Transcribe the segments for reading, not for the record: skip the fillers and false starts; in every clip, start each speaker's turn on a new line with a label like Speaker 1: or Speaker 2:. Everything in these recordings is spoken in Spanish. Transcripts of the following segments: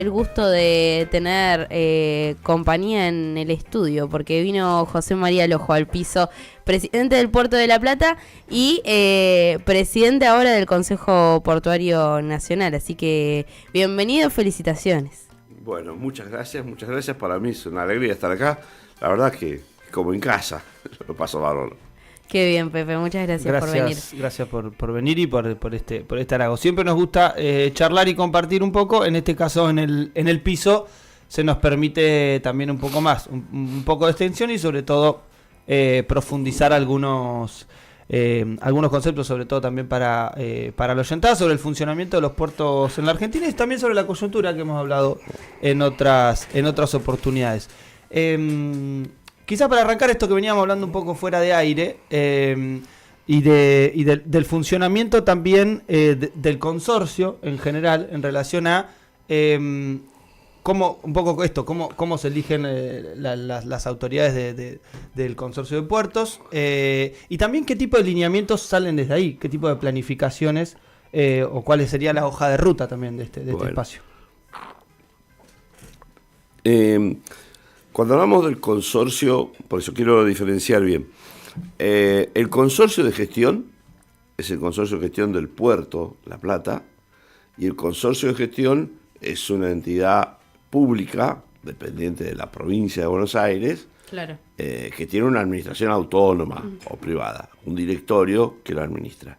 Speaker 1: el gusto de tener compañía en el estudio, porque vino José María Lojo al piso, presidente del Puerto de la Plata y presidente ahora del Consejo Portuario Nacional. Así que bienvenido, felicitaciones.
Speaker 2: Bueno, muchas gracias. Para mí es una alegría estar acá. La verdad que como en casa, lo paso bárbaro.
Speaker 1: Qué bien, Pepe, muchas gracias por venir.
Speaker 3: Gracias por venir y por este halago. Siempre nos gusta charlar y compartir un poco. En este caso, en el piso, se nos permite también un poco más, un poco de extensión y sobre todo profundizar algunos conceptos, sobre todo también para la oyentada, sobre el funcionamiento de los puertos en la Argentina y también sobre la coyuntura que hemos hablado en otras oportunidades. Quizá para arrancar esto que veníamos hablando un poco fuera de aire del funcionamiento también del consorcio en general en relación a cómo se eligen las autoridades del consorcio de puertos y también qué tipo de lineamientos salen desde ahí, qué tipo de planificaciones o cuál sería la hoja de ruta también de este espacio.
Speaker 2: Cuando hablamos del consorcio, por eso quiero diferenciar bien, el consorcio de gestión es el consorcio de gestión del puerto La Plata y el consorcio de gestión es una entidad pública dependiente de la provincia de Buenos Aires,
Speaker 1: claro,
Speaker 2: que tiene una administración autónoma o privada, un directorio que lo administra.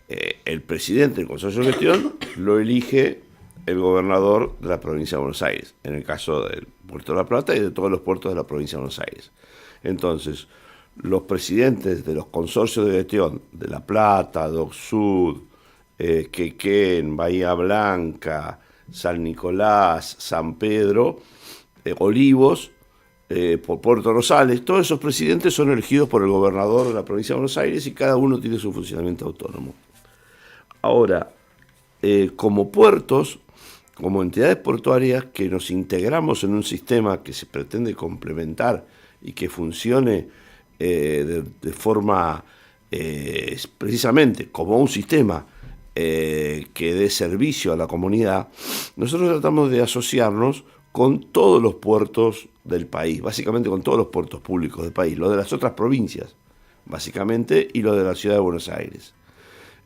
Speaker 2: El presidente del consorcio de gestión lo elige el gobernador de la provincia de Buenos Aires, en el caso del Puerto de La Plata y de todos los puertos de la provincia de Buenos Aires. Entonces, los presidentes de los consorcios de gestión de La Plata, Dock Sud, Quequén, Bahía Blanca, San Nicolás, San Pedro, Olivos, por Puerto Rosales, todos esos presidentes son elegidos por el gobernador de la provincia de Buenos Aires y cada uno tiene su funcionamiento autónomo. Ahora, como puertos, como entidades portuarias que nos integramos en un sistema que se pretende complementar y que funcione de forma precisamente como un sistema que dé servicio a la comunidad, nosotros tratamos de asociarnos con todos los puertos del país, básicamente con todos los puertos públicos del país, los de las otras provincias, básicamente, y los de la ciudad de Buenos Aires.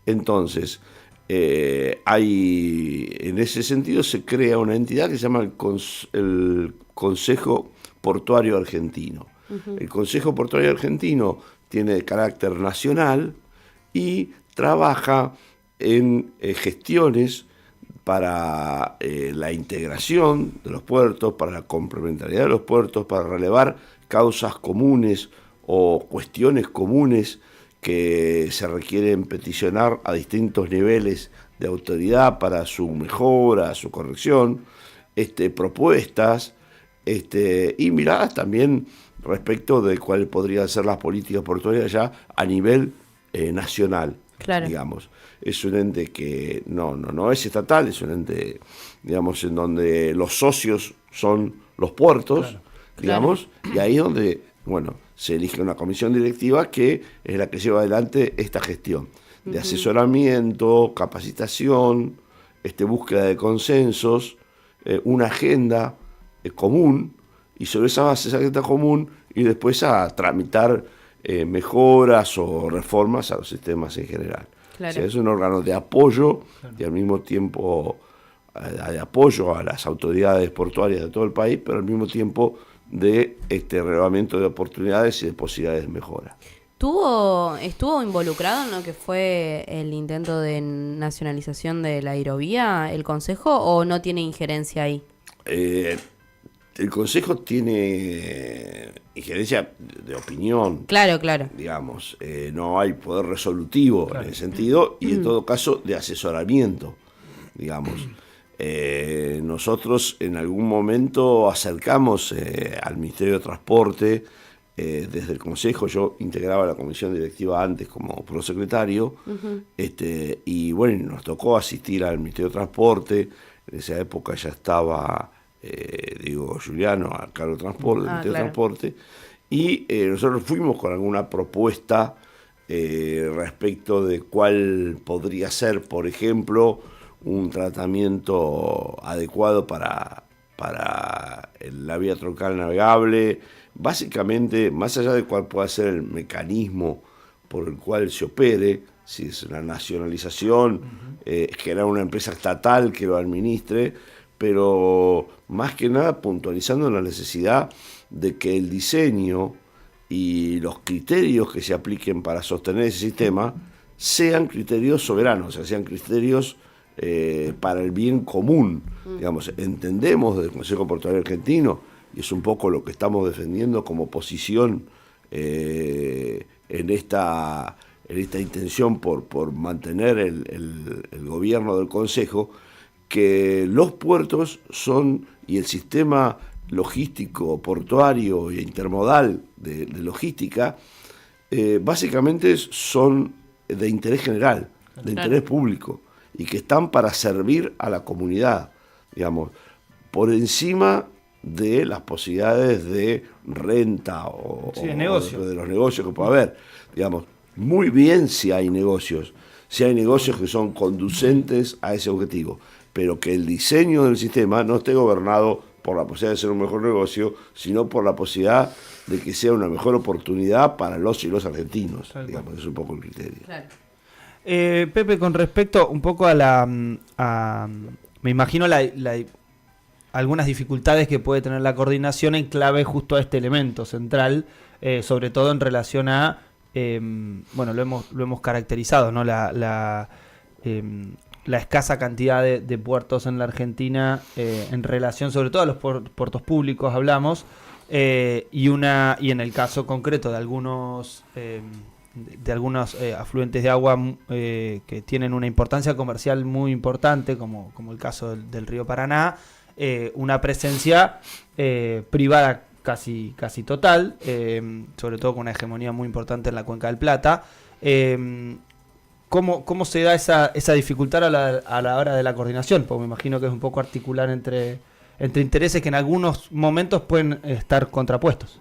Speaker 2: Entonces, en ese sentido se crea una entidad que se llama el Consejo Portuario Argentino. Uh-huh. El Consejo Portuario Argentino tiene carácter nacional y trabaja en gestiones para la integración de los puertos, para la complementariedad de los puertos, para relevar causas comunes o cuestiones comunes que se requieren peticionar a distintos niveles de autoridad para su mejora, su corrección, propuestas y miradas también respecto de cuáles podrían ser las políticas portuarias ya a nivel nacional, claro. Digamos. Es un ente que no es estatal, es un ente, digamos, en donde los socios son los puertos, claro. Digamos, claro. Y ahí es donde, se elige una comisión directiva que es la que lleva adelante esta gestión de asesoramiento, capacitación, búsqueda de consensos, una agenda común, y sobre esa base, esa agenda común, y después a tramitar mejoras o reformas a los sistemas en general. Claro. O sea, es un órgano de apoyo, claro. Y al mismo tiempo de apoyo a las autoridades portuarias de todo el país, pero al mismo tiempo de relevamiento de oportunidades y de posibilidades de mejora.
Speaker 1: ¿Estuvo involucrado en lo que fue el intento de nacionalización de la aerovía, el Consejo, o no tiene injerencia ahí?
Speaker 2: El Consejo tiene injerencia de opinión.
Speaker 1: Claro.
Speaker 2: Digamos, no hay poder resolutivo, claro. En ese sentido, y en todo caso de asesoramiento, digamos. Nosotros en algún momento acercamos al Ministerio de Transporte desde el Consejo. Yo integraba la comisión directiva antes como prosecretario, y nos tocó asistir al Ministerio de Transporte. En esa época ya estaba Diego Giuliano a cargo de Transporte, del Ministerio de Transporte, y nosotros fuimos con alguna propuesta respecto de cuál podría ser, por ejemplo, un tratamiento adecuado para la vía troncal navegable. Básicamente, más allá de cuál pueda ser el mecanismo por el cual se opere, si es una nacionalización, generar una empresa estatal que lo administre, pero más que nada puntualizando la necesidad de que el diseño y los criterios que se apliquen para sostener ese sistema sean criterios soberanos, o sea, sean criterios para el bien común. Digamos, entendemos del Consejo Portuario Argentino, y es un poco lo que estamos defendiendo como posición en esta intención por mantener el gobierno del Consejo, que los puertos son, y el sistema logístico, portuario e intermodal de logística, básicamente son de interés general, de interés público, y que están para servir a la comunidad, digamos, por encima de las posibilidades de renta o
Speaker 3: de negocio,
Speaker 2: de los negocios que pueda haber. Digamos, muy bien si hay negocios que son conducentes a ese objetivo, pero que el diseño del sistema no esté gobernado por la posibilidad de ser un mejor negocio, sino por la posibilidad de que sea una mejor oportunidad para los y los argentinos. Digamos, es un poco el criterio.
Speaker 1: Claro.
Speaker 3: Pepe, con respecto un poco me imagino algunas dificultades que puede tener la coordinación en clave justo a este elemento central, sobre todo en relación a, bueno, lo hemos caracterizado, ¿no? La escasa cantidad de puertos en la Argentina en relación sobre todo a los puertos públicos hablamos, y en el caso concreto de algunos afluentes de agua que tienen una importancia comercial muy importante, como el caso del río Paraná, una presencia privada casi total, sobre todo con una hegemonía muy importante en la Cuenca del Plata. ¿Cómo se da esa dificultad a la hora de la coordinación? Porque me imagino que es un poco articular entre intereses que en algunos momentos pueden estar contrapuestos.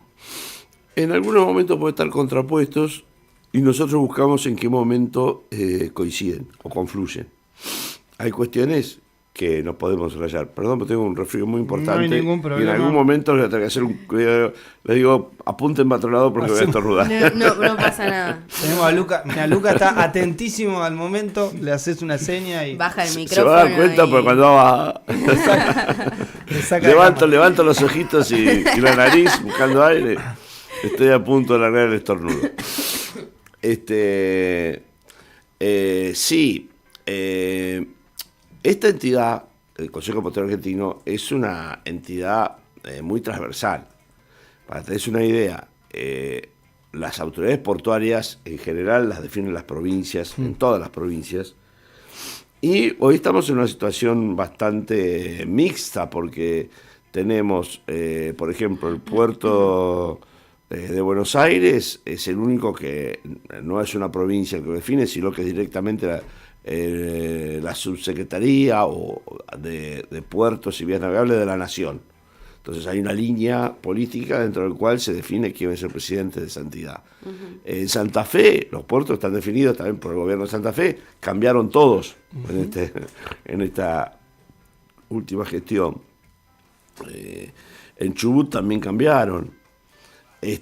Speaker 2: En algunos momentos pueden estar contrapuestos, y nosotros buscamos en qué momento coinciden o confluyen. Hay cuestiones que nos podemos rayar. Perdón, pero tengo un resfrío muy importante.
Speaker 3: No hay ningún problema.
Speaker 2: Y en algún momento les voy a tener que hacer le digo, apunten para otro lado porque voy a estornudar.
Speaker 1: No pasa nada.
Speaker 3: Tenemos a Luca. Mira, Luca está atentísimo al momento. Le haces una seña y
Speaker 1: baja el micrófono.
Speaker 2: Se va a dar cuenta porque cuando va levanto los ojitos y la nariz buscando aire. Estoy a punto de largar el estornudo. Esta entidad, el Consejo Portuario Argentino, es una entidad muy transversal. Para que te des una idea, las autoridades portuarias en general las definen las provincias, en todas las provincias, y hoy estamos en una situación bastante mixta porque tenemos, por ejemplo, el puerto de Buenos Aires es el único que no es una provincia que lo define, sino que es directamente la subsecretaría de puertos y vías navegables de la Nación. Entonces hay una línea política dentro del cual se define quién es el presidente de esa entidad. En Santa Fe, los puertos están definidos también por el gobierno de Santa Fe, cambiaron todos en esta última gestión. En Chubut también cambiaron. Y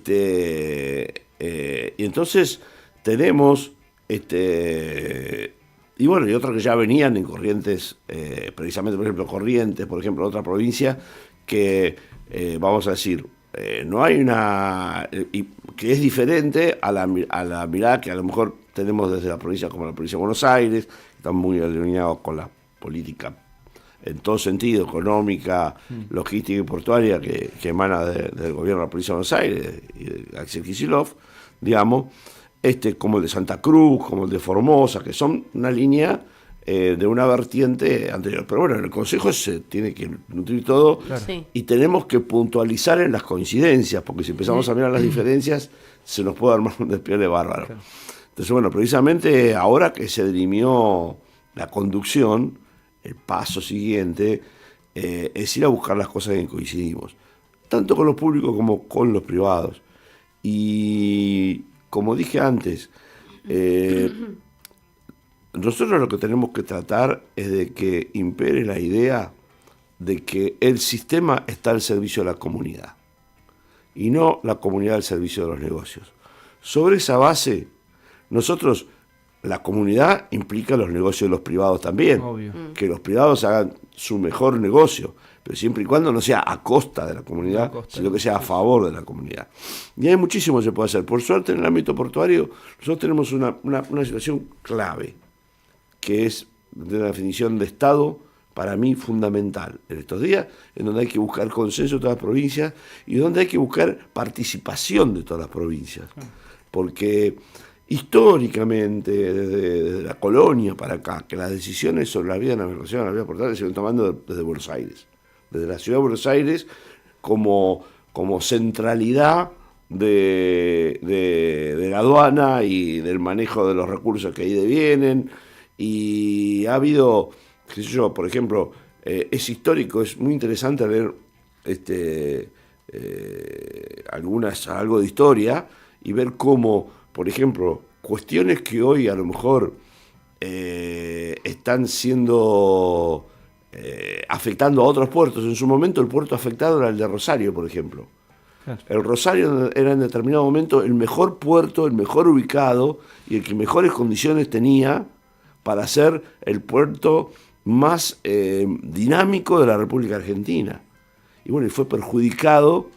Speaker 2: entonces tenemos y bueno, y otros que ya venían en Corrientes, precisamente, por ejemplo, Corrientes, por ejemplo, otra provincia que, vamos a decir, no hay que es diferente a la mirada que a lo mejor tenemos desde la provincia como la provincia de Buenos Aires, están muy alineados con la política en todo sentido, económica, logística y portuaria que emana del gobierno de la provincia de Buenos Aires y de Axel Kicillof, digamos, como el de Santa Cruz, como el de Formosa, que son una línea de una vertiente anterior. Pero bueno, en el Consejo se tiene que nutrir todo, claro. Sí. Y tenemos que puntualizar en las coincidencias, porque si empezamos a mirar las diferencias, se nos puede armar un despiole bárbaro. Claro. Entonces, bueno, precisamente ahora que se dirimió la conducción, el paso siguiente es ir a buscar las cosas en que coincidimos, tanto con los públicos como con los privados. Y como dije antes, nosotros lo que tenemos que tratar es de que impere la idea de que el sistema está al servicio de la comunidad y no la comunidad al servicio de los negocios. Sobre esa base, nosotros, la comunidad implica los negocios de los privados también.
Speaker 3: Obvio.
Speaker 2: Que los privados hagan su mejor negocio, pero siempre y cuando no sea a costa de la comunidad, sino que sea a favor de la comunidad. Y hay muchísimo que se puede hacer. Por suerte, en el ámbito portuario, nosotros tenemos una situación clave, que es de la definición de Estado, para mí fundamental en estos días, en donde hay que buscar consenso de todas las provincias y donde hay que buscar participación de todas las provincias. Porque históricamente, desde la colonia para acá, que las decisiones sobre la vida, navegación, la vida portuaria se van tomando desde Buenos Aires, desde la ciudad de Buenos Aires como centralidad de la aduana y del manejo de los recursos que ahí devienen. Y ha habido, qué sé yo, por ejemplo, es histórico, es muy interesante leer algo de historia y ver cómo, por ejemplo, cuestiones que hoy a lo mejor están siendo afectando a otros puertos. En su momento el puerto afectado era el de Rosario, por ejemplo. Claro. El Rosario era en determinado momento el mejor puerto, el mejor ubicado y el que mejores condiciones tenía para ser el puerto más dinámico de la República Argentina. Y bueno, y fue perjudicado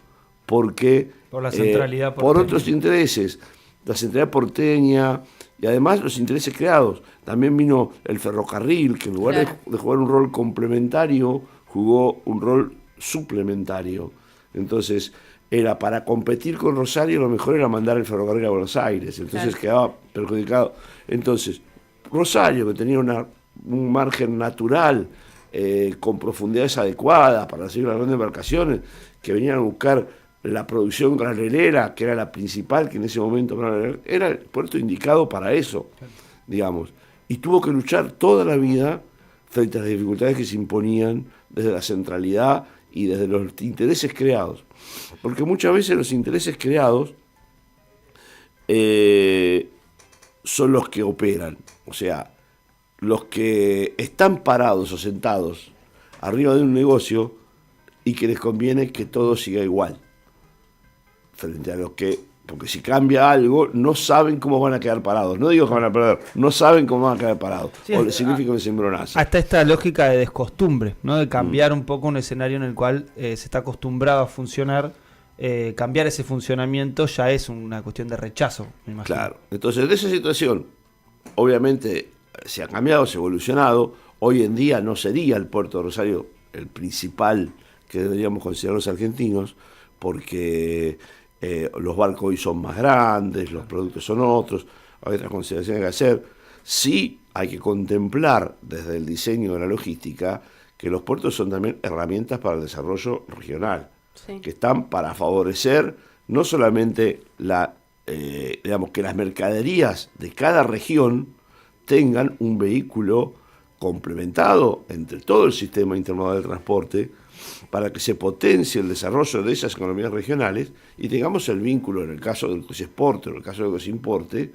Speaker 2: porque
Speaker 3: por la centralidad
Speaker 2: por otros intereses, la centralidad porteña y además los intereses creados. También vino el ferrocarril, que en lugar de jugar un rol complementario, jugó un rol suplementario. Entonces, era para competir con Rosario, lo mejor era mandar el ferrocarril a Buenos Aires. Entonces quedaba perjudicado. Entonces, Rosario, que tenía un margen natural, con profundidades adecuadas para recibir las grandes embarcaciones, que venían a buscar la producción granelera, que era la principal, que en ese momento era el puerto indicado para eso, digamos. Y tuvo que luchar toda la vida frente a las dificultades que se imponían desde la centralidad y desde los intereses creados. Porque muchas veces los intereses creados son los que operan. O sea, los que están parados o sentados arriba de un negocio y que les conviene que todo siga igual. Frente a los que, porque si cambia algo, no saben cómo van a quedar parados. No digo que van a perder, no saben cómo van a quedar parados. Sí, o les significa un cimbronazo.
Speaker 3: Hasta esta lógica de descostumbre, ¿no? De cambiar un poco un escenario en el cual se está acostumbrado a funcionar. Cambiar ese funcionamiento ya es una cuestión de rechazo, me imagino.
Speaker 2: Claro. Entonces, de esa situación, obviamente, se ha cambiado, se ha evolucionado. Hoy en día no sería el puerto de Rosario el principal que deberíamos considerar los argentinos, porque los barcos hoy son más grandes, los productos son otros, hay otras consideraciones que hacer. Sí hay que contemplar desde el diseño de la logística que los puertos son también herramientas para el desarrollo regional, que están para favorecer no solamente digamos que las mercaderías de cada región tengan un vehículo complementado entre todo el sistema intermodal de transporte para que se potencie el desarrollo de esas economías regionales y tengamos el vínculo, en el caso del que se exporte o en el caso del que se importe,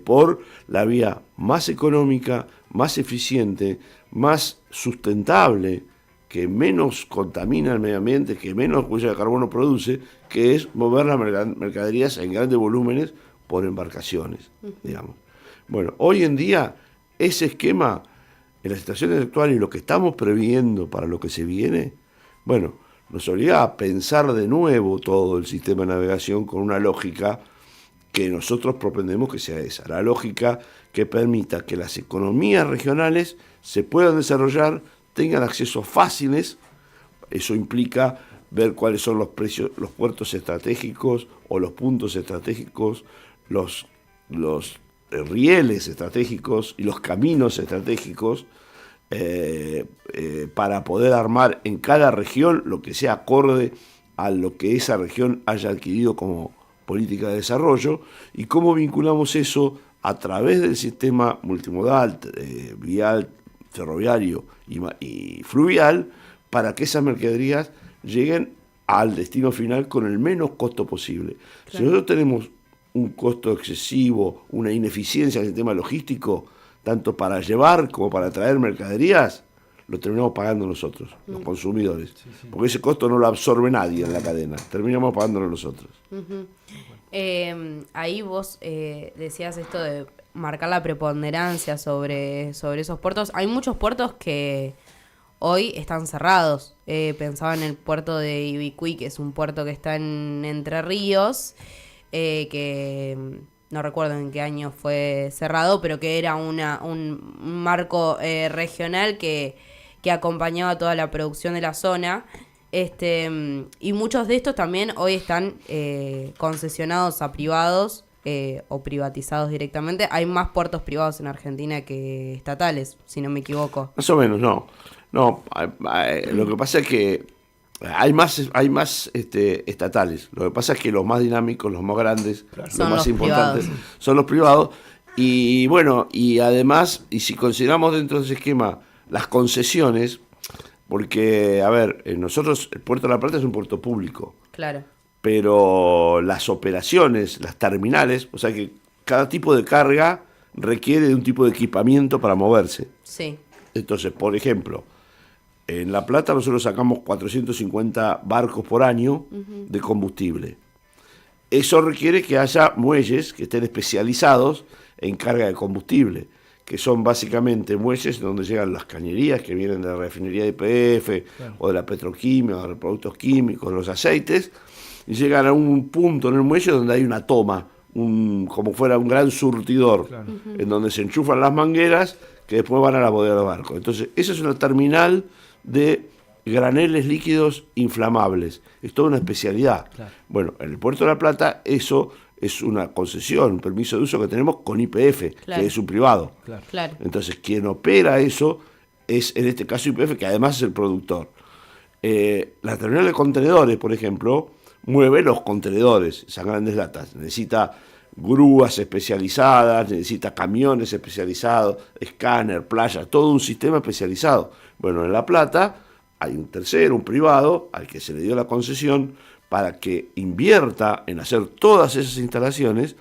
Speaker 2: por la vía más económica, más eficiente, más sustentable, que menos contamina el medio ambiente, que menos huella de carbono produce, que es mover las mercaderías en grandes volúmenes por embarcaciones, digamos. Bueno, hoy en día ese esquema, en la situación actual y lo que estamos previendo para lo que se viene, bueno, nos obliga a pensar de nuevo todo el sistema de navegación con una lógica que nosotros propendemos que sea esa, la lógica que permita que las economías regionales se puedan desarrollar, tengan accesos fáciles. Eso implica ver cuáles son los precios, los puertos estratégicos o los puntos estratégicos, los rieles estratégicos y los caminos estratégicos para poder armar en cada región lo que sea acorde a lo que esa región haya adquirido como política de desarrollo y cómo vinculamos eso a través del sistema multimodal, vial, ferroviario y fluvial para que esas mercaderías lleguen al destino final con el menos costo posible. Claro. Si nosotros tenemos un costo excesivo, una ineficiencia en el sistema logístico, tanto para llevar como para traer mercaderías, lo terminamos pagando nosotros, los consumidores. Porque ese costo no lo absorbe nadie en la cadena, terminamos pagándolo nosotros.
Speaker 1: Ahí vos decías esto de marcar la preponderancia sobre esos puertos. Hay muchos puertos que hoy están cerrados. Pensaba en el puerto de Ibicuí, que es un puerto que está en Entre Ríos, que no recuerdo en qué año fue cerrado, pero que era un marco regional que acompañaba toda la producción de la zona. Y muchos de estos también hoy están concesionados a privados o privatizados directamente. Hay más puertos privados en Argentina que estatales, si no me equivoco.
Speaker 2: Más o menos, no. No, lo que pasa es que hay más estatales. Lo que pasa es que los más dinámicos, los más grandes, los más importantes son los privados. Y bueno, y además, y si consideramos dentro de ese esquema las concesiones, porque, a ver, nosotros, el Puerto de la Plata es un puerto público.
Speaker 1: Claro.
Speaker 2: Pero las operaciones, las terminales, o sea que cada tipo de carga requiere de un tipo de equipamiento para moverse.
Speaker 1: Sí.
Speaker 2: Entonces, por ejemplo, en La Plata nosotros sacamos 450 barcos por año de combustible. Eso requiere que haya muelles que estén especializados en carga de combustible, que son básicamente muelles donde llegan las cañerías que vienen de la refinería de YPF, claro, o de la petroquímica, o de los productos químicos, los aceites, y llegan a un punto en el muelle donde hay una toma, como fuera un gran surtidor, claro, en donde se enchufan las mangueras que después van a la bodega de los barcos. Entonces, esa es una terminal de graneles líquidos inflamables. Es toda una especialidad. Claro. Bueno, en el Puerto de la Plata eso es una concesión, un permiso de uso que tenemos con YPF, claro, que es un privado. Claro. Claro. Entonces, quien opera eso es, en este caso, YPF, que además es el productor. La terminal de contenedores, por ejemplo, mueve los contenedores, esas grandes latas. Necesita grúas especializadas, necesita camiones especializados, escáner, playa, todo un sistema especializado. Bueno, en La Plata hay un tercero, un privado, al que se le dio la concesión para que invierta en hacer todas esas instalaciones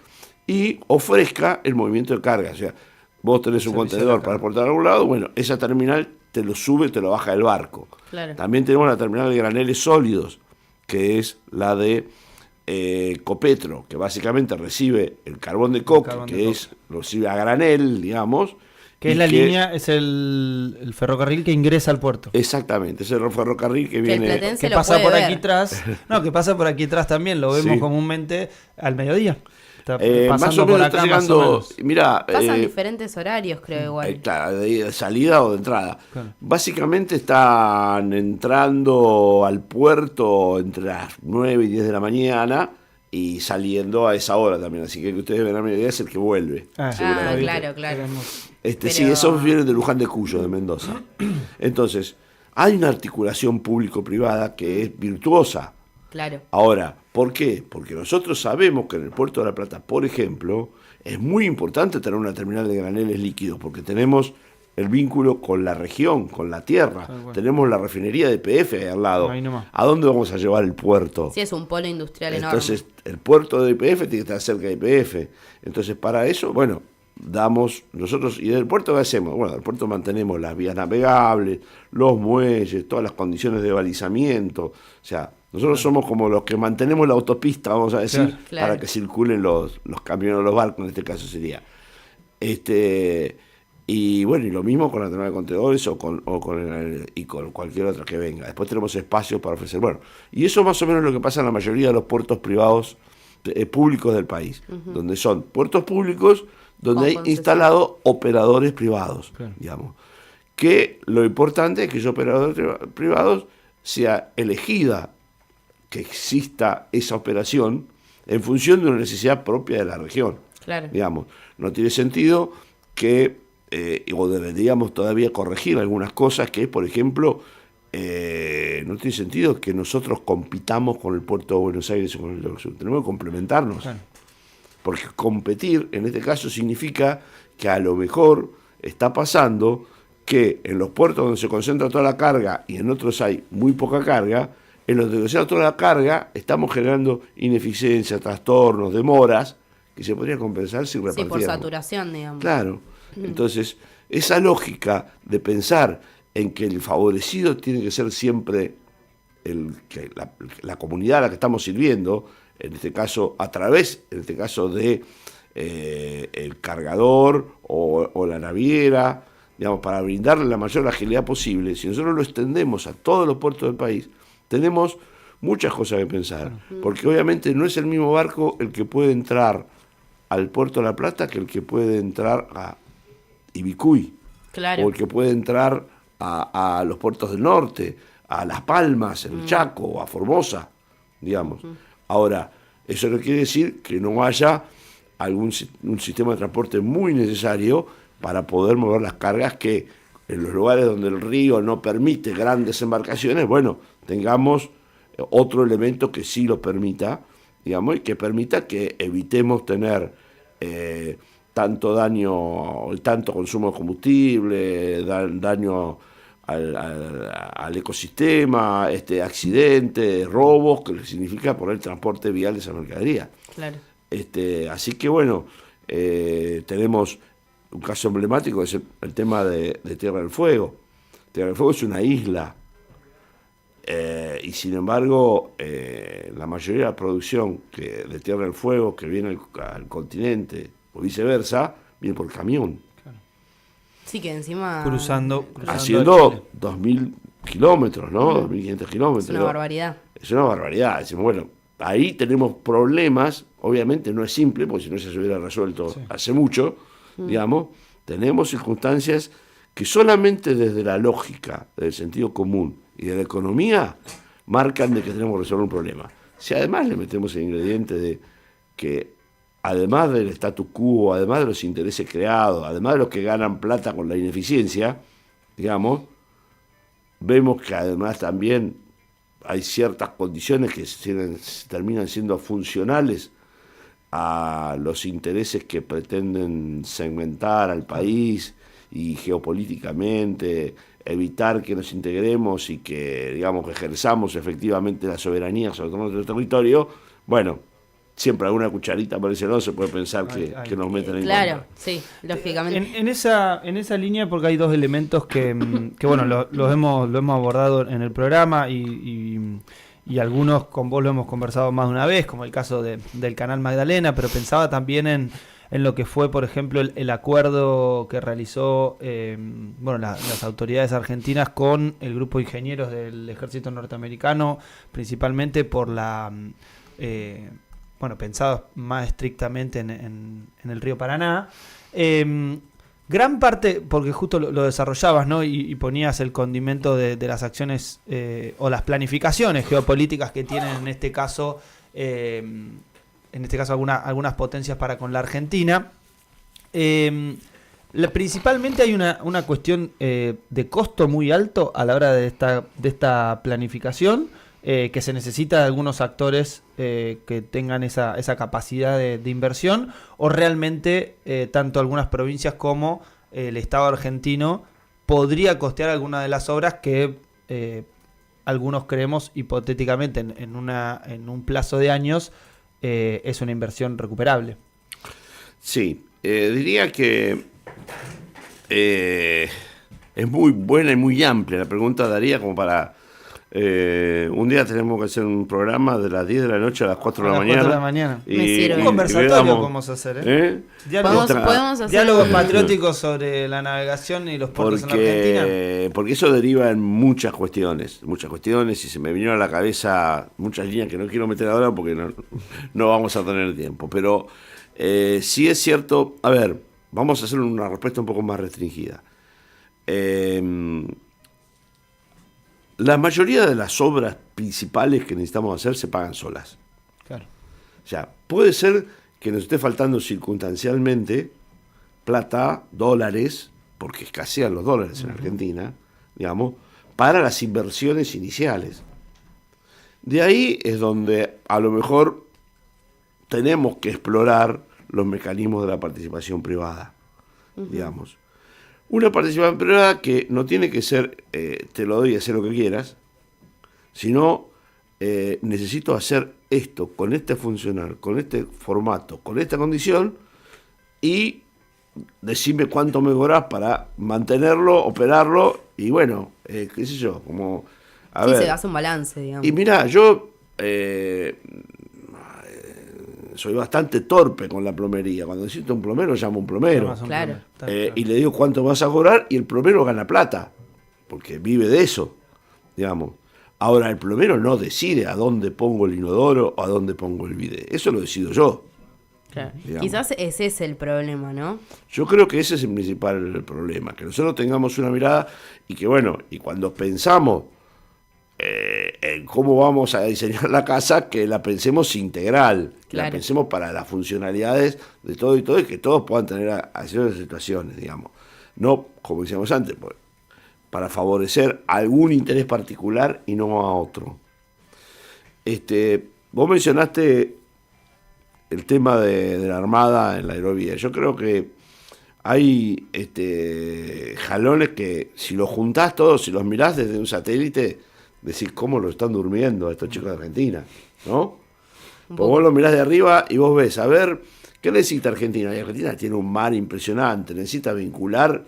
Speaker 2: y ofrezca el movimiento de carga. O sea, vos tenés un contenedor para exportar a algún lado, bueno, esa terminal te lo sube, te lo baja del barco. Claro. También tenemos la terminal de graneles sólidos, que es la de Copetro, que básicamente recibe el carbón de coque, lo recibe a granel, digamos.
Speaker 3: Que es la línea, es el ferrocarril que ingresa al puerto.
Speaker 2: Exactamente, es el ferrocarril que viene,
Speaker 3: que pasa por aquí atrás. No, que pasa por aquí atrás también, lo vemos comúnmente al mediodía.
Speaker 2: Más o menos está llegando, mirá,
Speaker 1: pasan diferentes horarios, creo, igual.
Speaker 2: Claro, de salida o de entrada. Claro. Básicamente están entrando al puerto entre las 9 y 10 de la mañana y saliendo a esa hora también. Así que ustedes ven a mediodía es el que vuelve.
Speaker 1: Claro.
Speaker 2: Pero... Sí, esos vienen de Luján de Cuyo, de Mendoza. Entonces, hay una articulación público-privada que es virtuosa.
Speaker 1: Claro.
Speaker 2: Ahora, ¿por qué? Porque nosotros sabemos que en el Puerto de la Plata, por ejemplo, es muy importante tener una terminal de graneles líquidos, porque tenemos el vínculo con la región, con la tierra. Bueno. Tenemos la refinería de YPF ahí al lado. ¿A dónde vamos a llevar el puerto?
Speaker 1: Sí, es un polo industrial
Speaker 2: Entonces, enorme. El puerto de YPF tiene que estar cerca de YPF. Entonces, para eso, bueno, damos nosotros, y del puerto, ¿qué hacemos? Bueno, del puerto mantenemos las vías navegables, los muelles, todas las condiciones de balizamiento. O sea, nosotros somos como los que mantenemos la autopista, vamos a decir, para que circulen los camiones, los barcos, en este caso sería. Y bueno, y lo mismo con la terminal de contenedores o con cualquier otra que venga. Después tenemos espacios para ofrecer. Bueno, y eso más o menos es lo que pasa en la mayoría de los puertos privados públicos del país, donde son puertos públicos donde hay instalados operadores privados, digamos. Que lo importante es que esos operadores privados sea elegida, que exista esa operación en función de una necesidad propia de la región. Claro. Digamos, no tiene sentido que, o deberíamos todavía corregir algunas cosas que, por ejemplo, no tiene sentido que nosotros compitamos con el puerto de Buenos Aires o con el Sur. Tenemos que complementarnos. Claro. Porque competir, en este caso, significa que a lo mejor está pasando que en los puertos donde se concentra toda la carga y en otros hay muy poca carga, en los donde se concentra toda la carga estamos generando ineficiencia, trastornos, demoras, que se podrían compensar si repartiéramos.
Speaker 1: Sí, por saturación, digamos.
Speaker 2: Claro. Entonces, esa lógica de pensar en que el favorecido tiene que ser siempre la comunidad a la que estamos sirviendo, en este caso a través, en este caso de el cargador o la naviera, digamos, para brindarle la mayor agilidad posible. Si nosotros lo extendemos a todos los puertos del país, tenemos muchas cosas que pensar, porque obviamente no es el mismo barco el que puede entrar al puerto de La Plata que el que puede entrar a Ibicuy,
Speaker 1: Claro.
Speaker 2: o el que puede entrar a los puertos del norte, a Las Palmas, el Chaco, o a Formosa, digamos. Ahora, eso no quiere decir que no haya un sistema de transporte muy necesario para poder mover las cargas que en los lugares donde el río no permite grandes embarcaciones, bueno, tengamos otro elemento que sí lo permita, digamos, y que permita que evitemos tener tanto consumo de combustible, daño al ecosistema, accidentes, robos, que significa por el transporte vial de esa mercadería.
Speaker 1: Claro.
Speaker 2: Así que bueno, tenemos un caso emblemático, es el tema de Tierra del Fuego. Tierra del Fuego es una isla, y sin embargo la mayoría de la producción de Tierra del Fuego que viene al continente o viceversa, viene por camión.
Speaker 1: Sí, que encima...
Speaker 3: Cruzando
Speaker 2: Haciendo 2.000 kilómetros, ¿no? 2.500 kilómetros.
Speaker 1: Es una barbaridad.
Speaker 2: Es una barbaridad. Decimos, bueno, ahí tenemos problemas, obviamente no es simple, porque si no ya se hubiera resuelto hace mucho, digamos, tenemos circunstancias que solamente desde la lógica, del sentido común y de la economía, marcan de que tenemos que resolver un problema. Si además le metemos el ingrediente de que además del status quo, además de los intereses creados, además de los que ganan plata con la ineficiencia, digamos, vemos que además también hay ciertas condiciones que terminan siendo funcionales a los intereses que pretenden segmentar al país y geopolíticamente evitar que nos integremos y que, digamos, que ejerzamos efectivamente la soberanía sobre todo nuestro territorio. Bueno, siempre alguna cucharita por ese lado se puede pensar que nos meten en
Speaker 1: Claro,
Speaker 2: contra.
Speaker 1: sí, lógicamente.
Speaker 3: En esa línea, porque hay dos elementos que bueno, los hemos abordado en el programa y algunos con vos lo hemos conversado más de una vez, como el caso del Canal Magdalena, pero pensaba también en lo que fue, por ejemplo, el acuerdo que realizó las autoridades argentinas con el grupo de ingenieros del ejército norteamericano, principalmente por pensados más estrictamente en el río Paraná. Gran parte, porque justo lo desarrollabas, ¿no? Y ponías el condimento de las acciones o las planificaciones geopolíticas que tienen en este caso algunas potencias para con la Argentina. Principalmente hay una cuestión de costo muy alto a la hora de esta planificación, que se necesita de algunos actores que tengan esa capacidad de inversión, o realmente tanto algunas provincias como el Estado argentino podría costear alguna de las obras que algunos creemos hipotéticamente en un plazo de años es una inversión recuperable.
Speaker 2: Sí, diría que es muy buena y muy amplia la pregunta, Daría, como para... un día tenemos que hacer un programa de las 10 de la noche a las 4 de la mañana.
Speaker 3: 4 de la mañana.
Speaker 1: Me sirve.
Speaker 3: Un conversatorio vamos a hacer,
Speaker 1: Podemos hacer
Speaker 3: diálogos patrióticos sobre la navegación y los puertos en la Argentina.
Speaker 2: Porque eso deriva en muchas cuestiones, y se me vinieron a la cabeza muchas líneas que no quiero meter ahora porque no vamos a tener tiempo. Pero sí es cierto, a ver, vamos a hacer una respuesta un poco más restringida. La mayoría de las obras principales que necesitamos hacer se pagan solas.
Speaker 3: Claro.
Speaker 2: O sea, puede ser que nos esté faltando circunstancialmente plata, dólares, porque escasean los dólares en Argentina, digamos, para las inversiones iniciales. De ahí es donde a lo mejor tenemos que explorar los mecanismos de la participación privada, digamos. Una participación privada que no tiene que ser te lo doy y hacer lo que quieras, sino necesito hacer esto con este funcional, con este formato, con esta condición, y decime cuánto me cobrás para mantenerlo, operarlo, y bueno, qué sé yo, como... A ver.
Speaker 1: Se hace un balance, digamos.
Speaker 2: Y mirá, yo soy bastante torpe con la plomería. Cuando necesito un plomero, llamo a un plomero.
Speaker 1: Claro.
Speaker 2: Y le digo cuánto vas a cobrar, y el plomero gana plata, porque vive de eso, digamos. Ahora, el plomero no decide a dónde pongo el inodoro o a dónde pongo el bidet. Eso lo decido yo.
Speaker 1: Claro.
Speaker 2: Digamos.
Speaker 1: Quizás ese es el problema, ¿no?
Speaker 2: Yo creo que ese es el principal problema, que nosotros tengamos una mirada y que, bueno, y cuando pensamos en cómo vamos a diseñar la casa, que la pensemos integral, que la pensemos para las funcionalidades de todo y todo, y que todos puedan tener acceso a situaciones, digamos. No, como decíamos antes, pues, para favorecer algún interés particular y no a otro. Vos mencionaste el tema de la Armada en la aerovía. Yo creo que hay jalones que, si los juntás todos, si los mirás desde un satélite, decís cómo lo están durmiendo estos chicos de Argentina, ¿no? Pues vos lo mirás de arriba y vos ves, a ver, ¿qué necesita Argentina? Y Argentina tiene un mar impresionante, necesita vincular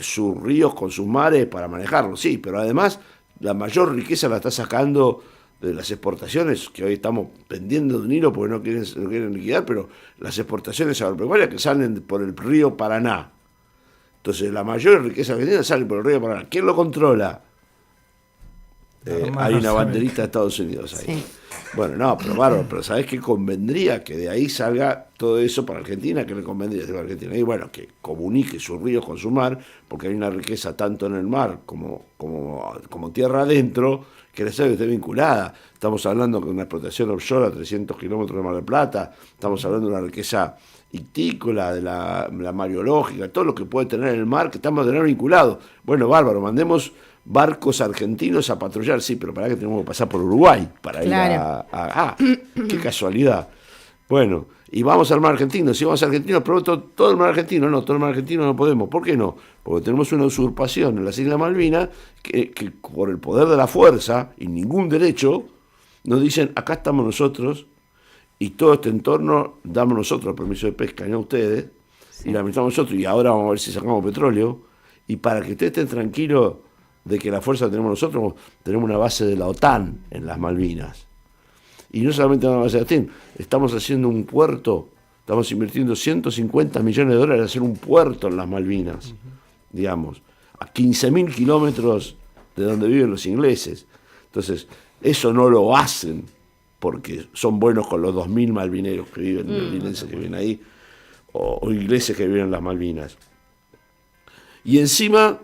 Speaker 2: sus ríos con sus mares para manejarlos, sí, pero además la mayor riqueza la está sacando de las exportaciones, que hoy estamos pendiendo de un hilo porque no quieren liquidar, pero las exportaciones agropecuarias que salen por el río Paraná. Entonces la mayor riqueza argentina sale por el río Paraná. ¿Quién lo controla? Hay una banderita de Estados Unidos ahí. Sí. Bueno, no, pero bárbaro, pero ¿sabés qué convendría? Que de ahí salga todo eso para Argentina, que le convendría para Argentina. Y bueno, que comunique sus ríos con su mar, porque hay una riqueza tanto en el mar como tierra adentro, que necesario que esté vinculada. Estamos hablando de una explotación offshore a 300 kilómetros de Mar del Plata, estamos hablando de una riqueza ictícola, de la mariológica, todo lo que puede tener el mar, que estamos de tener vinculado. Bueno, bárbaro, mandemos barcos argentinos a patrullar, sí, pero para que tenemos que pasar por Uruguay para ir a qué casualidad. Bueno, y vamos al mar argentino. Si vamos a argentino, pero todo el mar argentino, no, todo el mar argentino no podemos. ¿Por qué no? Porque tenemos una usurpación en las Islas Malvinas que por el poder de la fuerza y ningún derecho nos dicen, acá estamos nosotros y todo este entorno damos nosotros el permiso de pesca, no ustedes, y la administramos nosotros, y ahora vamos a ver si sacamos petróleo. Y para que ustedes estén tranquilos de que la fuerza tenemos nosotros, tenemos una base de la OTAN en las Malvinas. Y no solamente una base de la OTAN, estamos haciendo un puerto, estamos invirtiendo 150 millones de dólares en hacer un puerto en las Malvinas, digamos, a 15.000 kilómetros de donde viven los ingleses. Entonces, eso no lo hacen porque son buenos con los 2.000 malvineros que viven, malvinenses que viven ahí, o ingleses que viven en las Malvinas. Y encima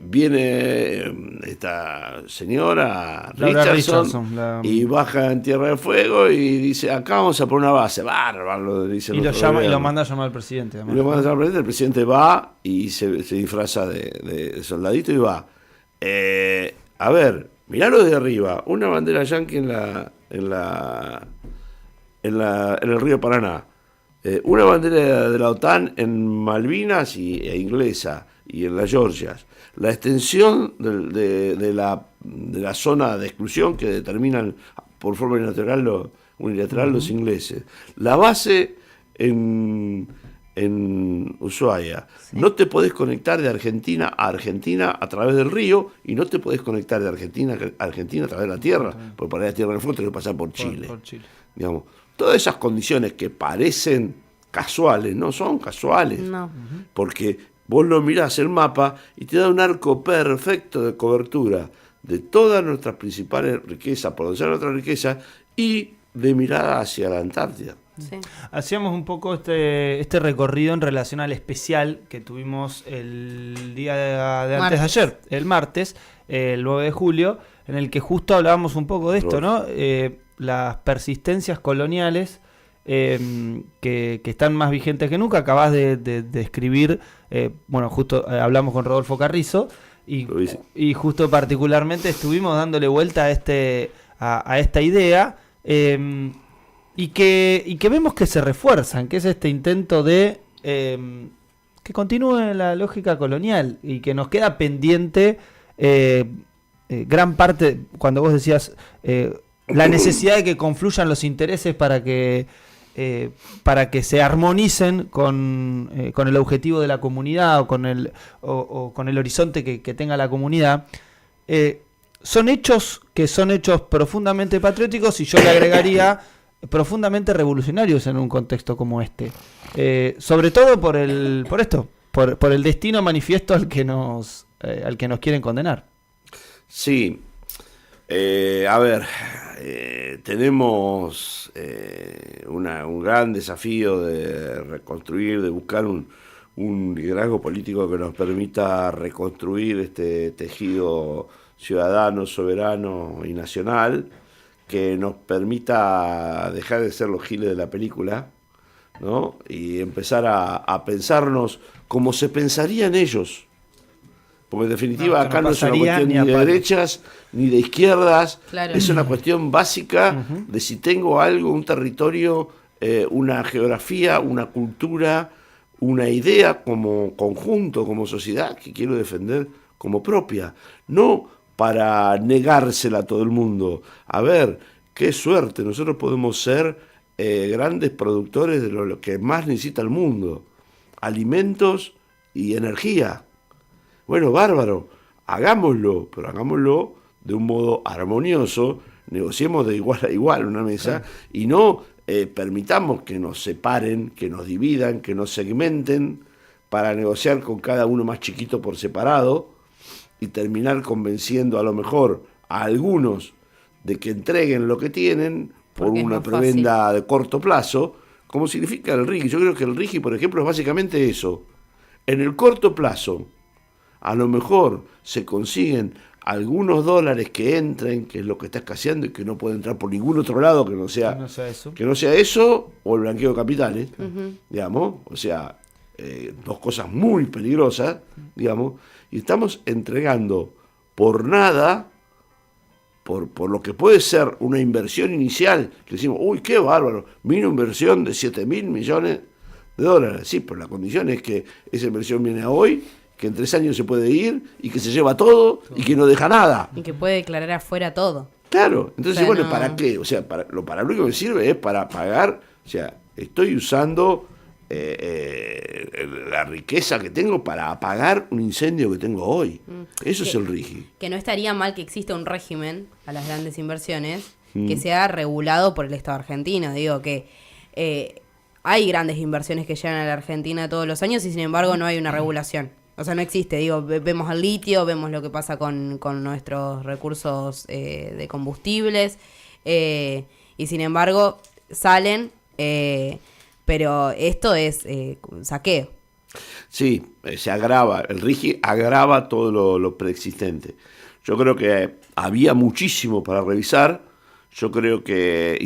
Speaker 2: viene esta señora Richardson y baja en Tierra del Fuego y dice, acá vamos a poner una base, bárbaro, dice.
Speaker 3: Y lo manda a llamar al presidente.
Speaker 2: Y lo manda a llamar al presidente, el presidente va y se disfraza de soldadito y va. A ver, miralo de arriba, una bandera yanqui en el río Paraná, una bandera de la OTAN en Malvinas e inglesa, y en las Georgias, la extensión de la zona de exclusión que determinan por forma unilateral los ingleses, la base en Ushuaia. Sí. No te podés conectar de Argentina a Argentina a través del río, y no te podés conectar de Argentina a Argentina a través de la tierra, porque para la Tierra del Fuego tenés que pasar por Chile. Digamos, todas esas condiciones que parecen casuales, no son casuales, no. Porque vos lo mirás el mapa y te da un arco perfecto de cobertura de todas nuestras principales riquezas, por donde sea nuestra riqueza, y de mirada hacia la Antártida.
Speaker 3: Sí. Hacíamos un poco este recorrido en relación al especial que tuvimos el día de antes de ayer, el martes, el 9 de julio, en el que justo hablábamos un poco de esto, ¿no? Las persistencias coloniales que están más vigentes que nunca. Acabás de escribir, bueno, justo hablamos con Rodolfo Carrizo y justo particularmente estuvimos dándole vuelta a esta idea, y que vemos que se refuerzan, que es este intento de que continúe la lógica colonial y que nos queda pendiente gran parte, cuando vos decías la necesidad de que confluyan los intereses para que para que se armonicen con el objetivo de la comunidad o con el horizonte que tenga la comunidad, son hechos profundamente patrióticos, y yo le agregaría profundamente revolucionarios en un contexto como este, sobre todo por el destino manifiesto al que nos quieren condenar.
Speaker 2: Sí, a ver, tenemos un gran desafío de reconstruir, de buscar un liderazgo político que nos permita reconstruir este tejido ciudadano, soberano y nacional, que nos permita dejar de ser los giles de la película, ¿no? Y empezar a pensarnos como se pensarían ellos. Porque en definitiva acá no es una cuestión ni de derechas ni de izquierdas, claro. Es una cuestión básica de si tengo algo, un territorio, una geografía, una cultura, una idea como conjunto, como sociedad, que quiero defender como propia. No para negársela a todo el mundo. A ver, qué suerte, nosotros podemos ser grandes productores de lo que más necesita el mundo: alimentos y energía. Bueno, bárbaro, hagámoslo, pero hagámoslo de un modo armonioso, negociemos de igual a igual en una mesa, y no permitamos que nos separen, que nos dividan, que nos segmenten para negociar con cada uno más chiquito por separado y terminar convenciendo a lo mejor a algunos de que entreguen lo que tienen por una prebenda de corto plazo, como significa el RIGI. Yo creo que el RIGI, por ejemplo, es básicamente eso. En el corto plazo, a lo mejor se consiguen algunos dólares que entren, que es lo que está escaseando y que no puede entrar por ningún otro lado que no sea eso o el blanqueo de capitales, digamos, o sea, dos cosas muy peligrosas, digamos, y estamos entregando por nada, por lo que puede ser una inversión inicial, que decimos, uy, qué bárbaro, vino inversión de 7.000 millones de dólares, sí, pero la condición es que esa inversión viene hoy, que en 3 años se puede ir y que se lleva todo y que no deja nada.
Speaker 1: Y que puede declarar afuera todo.
Speaker 2: Claro, entonces,
Speaker 1: o sea,
Speaker 2: bueno,
Speaker 1: no...
Speaker 2: ¿para qué? O sea, para lo único que sirve es para pagar, o sea, estoy usando la riqueza que tengo para apagar un incendio que tengo hoy. Eso es el RIGI.
Speaker 1: Que no estaría mal que exista un régimen a las grandes inversiones que sea regulado por el Estado argentino. Digo que hay grandes inversiones que llegan a la Argentina todos los años y sin embargo no hay una regulación. O sea, no existe, digo, vemos el litio, vemos lo que pasa con nuestros recursos de combustibles, y sin embargo salen, pero esto es saqueo.
Speaker 2: Sí, se agrava, el RIGI agrava todo lo preexistente. Yo creo que había muchísimo para revisar, yo creo que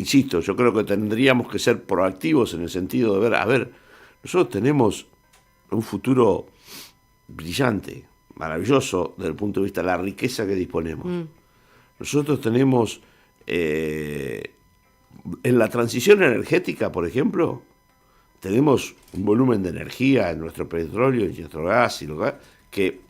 Speaker 2: tendríamos que ser proactivos en el sentido de ver, a ver, nosotros tenemos un futuro brillante, maravilloso desde el punto de vista de la riqueza que disponemos. Nosotros tenemos en la transición energética, por ejemplo, tenemos un volumen de energía en nuestro petróleo, en nuestro gas que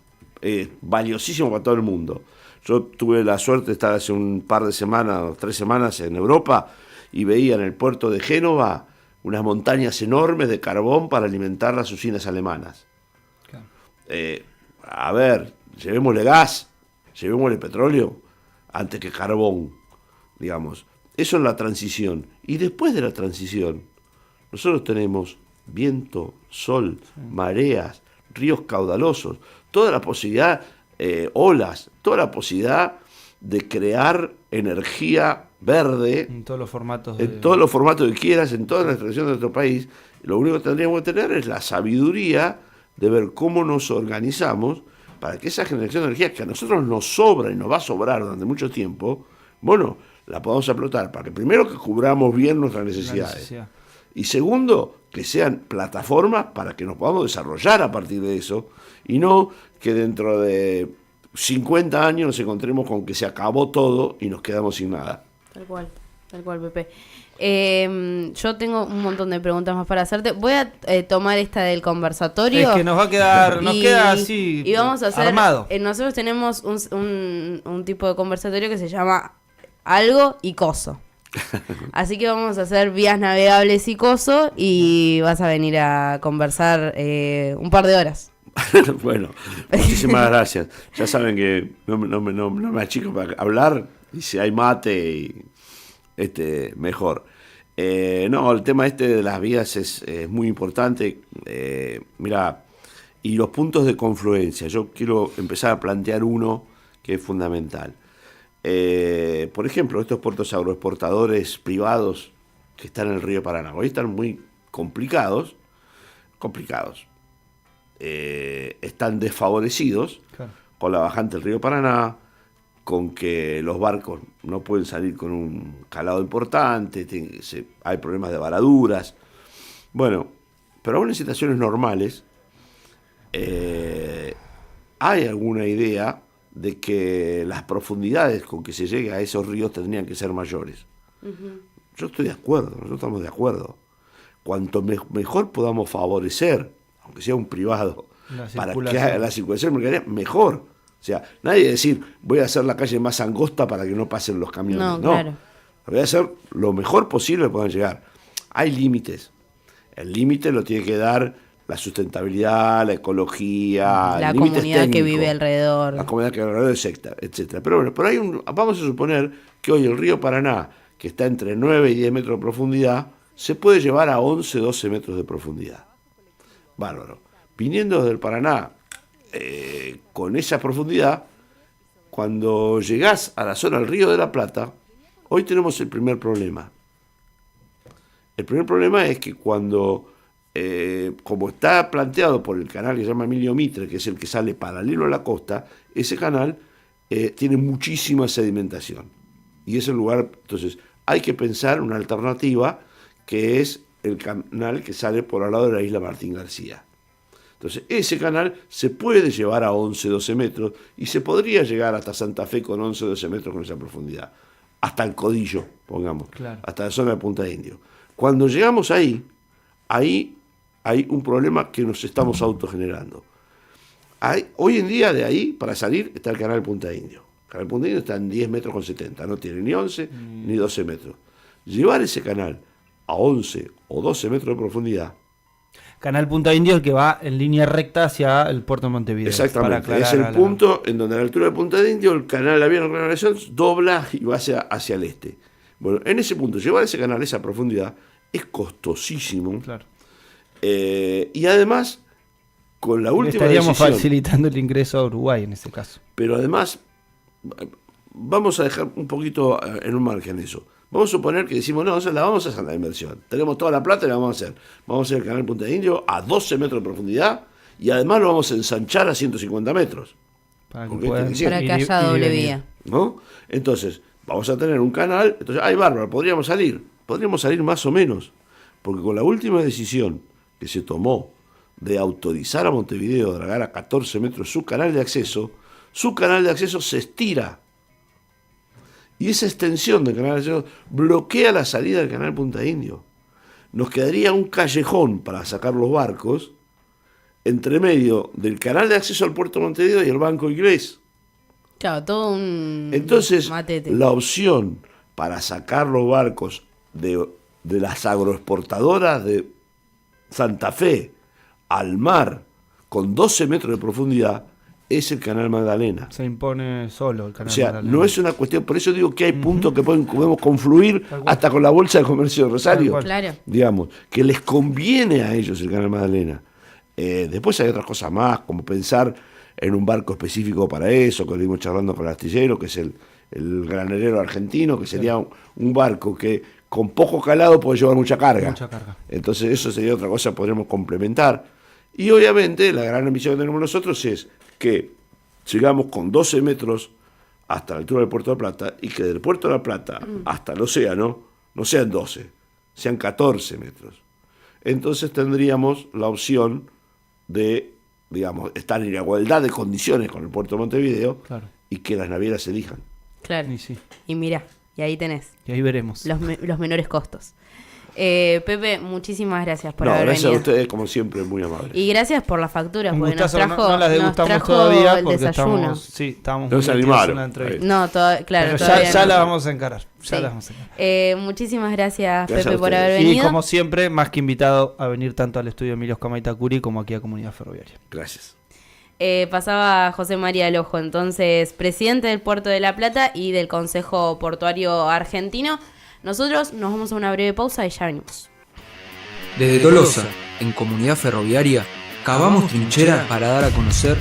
Speaker 2: es valiosísimo para todo el mundo. Yo tuve la suerte de estar hace un par de semanas, 3 semanas en Europa, y veía en el puerto de Génova unas montañas enormes de carbón para alimentar las usinas alemanas. A ver, llevémosle gas, llevémosle petróleo antes que carbón, digamos. Eso es la transición. Y después de la transición, nosotros tenemos viento, sol, mareas, ríos caudalosos, toda la posibilidad, olas, toda la posibilidad de crear energía verde
Speaker 3: en todos los formatos
Speaker 2: que quieras, en todas las tradiciones de nuestro país. Lo único que tendríamos que tener es la sabiduría de ver cómo nos organizamos para que esa generación de energía que a nosotros nos sobra y nos va a sobrar durante mucho tiempo, bueno, la podamos explotar para que primero que cubramos bien nuestras necesidades y segundo, que sean plataformas para que nos podamos desarrollar a partir de eso y no que dentro de 50 años nos encontremos con que se acabó todo y nos quedamos sin nada.
Speaker 1: Tal cual, Pepe. Yo tengo un montón de preguntas más para hacerte. Voy a tomar esta del conversatorio.
Speaker 3: Es que nos va a quedar, nos queda así
Speaker 1: y vamos a hacer,
Speaker 3: armado.
Speaker 1: Nosotros tenemos un tipo de conversatorio que se llama algo y coso. Así que vamos a hacer vías navegables y coso y vas a venir a conversar un par de horas.
Speaker 2: Bueno, muchísimas gracias. Ya saben que no me achico para hablar, y si hay mate, y, mejor. No, el tema de las vías es muy importante. Mira, y los puntos de confluencia. Yo quiero empezar a plantear uno que es fundamental. Por ejemplo, estos puertos agroexportadores privados que están en el río Paraná, hoy están muy complicados. Están desfavorecidos, claro, con la bajante del río Paraná, con que los barcos no pueden salir con un calado importante, hay problemas de varaduras. Bueno, pero aún en situaciones normales hay alguna idea de que las profundidades con que se llegue a esos ríos tendrían que ser mayores. Uh-huh. Yo estoy de acuerdo, nosotros estamos de acuerdo. Cuanto mejor podamos favorecer, aunque sea un privado, para que haga la circulación mercadería, mejor. O sea, nadie decir, voy a hacer la calle más angosta para que no pasen los camiones. No, claro. Voy a hacer lo mejor posible que puedan llegar. Hay límites. El límite lo tiene que dar la sustentabilidad, la ecología,
Speaker 1: la comunidad técnico, que vive alrededor.
Speaker 2: La comunidad que vive alrededor, etcétera. Pero bueno, por ahí vamos a suponer que hoy el río Paraná, que está entre 9 y 10 metros de profundidad, se puede llevar a 11, 12 metros de profundidad. Bárbaro. Viniendo desde el Paraná con esa profundidad, cuando llegás a la zona del Río de la Plata, hoy tenemos el primer problema. El primer problema es que cuando, como está planteado por el canal que se llama Emilio Mitre, que es el que sale paralelo a la costa, ese canal tiene muchísima sedimentación. Y es el lugar, entonces, hay que pensar una alternativa que es el canal que sale por al lado de la isla Martín García. Entonces, ese canal se puede llevar a 11, 12 metros y se podría llegar hasta Santa Fe con 11, 12 metros con esa profundidad. Hasta el Codillo, pongamos, claro, hasta la zona de Punta Indio. Cuando llegamos ahí hay un problema que nos estamos autogenerando. Hoy en día de ahí, para salir, está el canal Punta Indio. El canal Punta Indio está en 10 metros con 70, no tiene ni 11 ni 12 metros. Llevar ese canal a 11 o 12 metros de profundidad.
Speaker 3: Canal Punta Indio, el que va en línea recta hacia el puerto de Montevideo.
Speaker 2: Exactamente, es el punto en donde a la altura de Punta Indio el canal de la vía de regulación dobla y va hacia el este. Bueno, en ese punto, llevar ese canal a esa profundidad es costosísimo. Claro. Y además, con la última
Speaker 3: estaríamos facilitando el ingreso a Uruguay en ese caso.
Speaker 2: Pero además, vamos a dejar un poquito en un margen eso. Vamos a suponer que decimos, no, la vamos a hacer la inversión. Tenemos toda la plata y la vamos a hacer. Vamos a hacer el canal Punta Indio a 12 metros de profundidad y además lo vamos a ensanchar a 150 metros.
Speaker 1: Para que haya doble vía.
Speaker 2: ¿No? Entonces, vamos a tener un canal. Entonces, ay, bárbaro, podríamos salir más o menos. Porque con la última decisión que se tomó de autorizar a Montevideo a dragar a 14 metros su canal de acceso se estira. Y esa extensión del canal de acceso bloquea la salida del canal Punta Indio. Nos quedaría un callejón para sacar los barcos entre medio del canal de acceso al puerto de Montevideo y el Banco Inglés.
Speaker 1: Claro, todo un
Speaker 2: Entonces,
Speaker 1: matete.
Speaker 2: La opción para sacar los barcos de las agroexportadoras de Santa Fe al mar con 12 metros de profundidad es el canal Magdalena.
Speaker 3: Se impone solo el canal
Speaker 2: Magdalena. O sea, no es una cuestión, por eso digo que hay puntos que podemos confluir hasta con la Bolsa de Comercio de Rosario.
Speaker 1: Claro.
Speaker 2: Digamos, que les conviene a ellos el canal Magdalena. Después hay otras cosas más, como pensar en un barco específico para eso, que lo vimos charlando con el astillero, que es el granerero argentino, que sería un barco que con poco calado puede llevar mucha carga. Entonces eso sería otra cosa que podremos complementar. Y obviamente la gran ambición que tenemos nosotros es que llegamos con 12 metros hasta la altura del Puerto de la Plata y que del Puerto de la Plata hasta el océano no sean 12, sean 14 metros. Entonces tendríamos la opción de, digamos, estar en igualdad de condiciones con el Puerto de Montevideo, claro, y que las navieras se elijan.
Speaker 1: Claro. Y mirá, y ahí tenés.
Speaker 3: Y ahí veremos.
Speaker 1: Los menores costos. Pepe, muchísimas gracias por haber
Speaker 2: gracias
Speaker 1: venido.
Speaker 2: a ustedes, como siempre, muy amables.
Speaker 1: Y gracias por las facturas,
Speaker 3: Un
Speaker 1: porque nos
Speaker 3: gustazo,
Speaker 1: trajo,
Speaker 3: no las
Speaker 1: nos
Speaker 3: degustamos
Speaker 1: trajo
Speaker 3: todavía
Speaker 1: el
Speaker 3: porque
Speaker 1: desayuno.
Speaker 3: estábamos
Speaker 2: No
Speaker 3: muy
Speaker 2: se
Speaker 3: metidos en
Speaker 2: animaron.
Speaker 3: la entrevista.
Speaker 1: No, claro,
Speaker 3: Pero
Speaker 1: todavía
Speaker 3: ya
Speaker 1: no.
Speaker 3: la vamos a encarar.
Speaker 1: Sí.
Speaker 3: La vamos a encarar.
Speaker 1: Muchísimas gracias,
Speaker 2: Gracias
Speaker 1: Pepe,
Speaker 2: a
Speaker 1: por
Speaker 2: ustedes.
Speaker 1: haber
Speaker 3: Y
Speaker 1: venido.
Speaker 3: como siempre, más que invitado a venir tanto al estudio Emilio Camaitacuri como aquí a Comunidad Ferroviaria.
Speaker 2: Gracias.
Speaker 1: Pasaba José María Lojo, entonces presidente del Puerto de la Plata y del Consejo Portuario Argentino. Nosotros nos vamos a una breve pausa y ya venimos.
Speaker 4: Desde Tolosa, en Comunidad Ferroviaria, cavamos trincheras para dar a conocer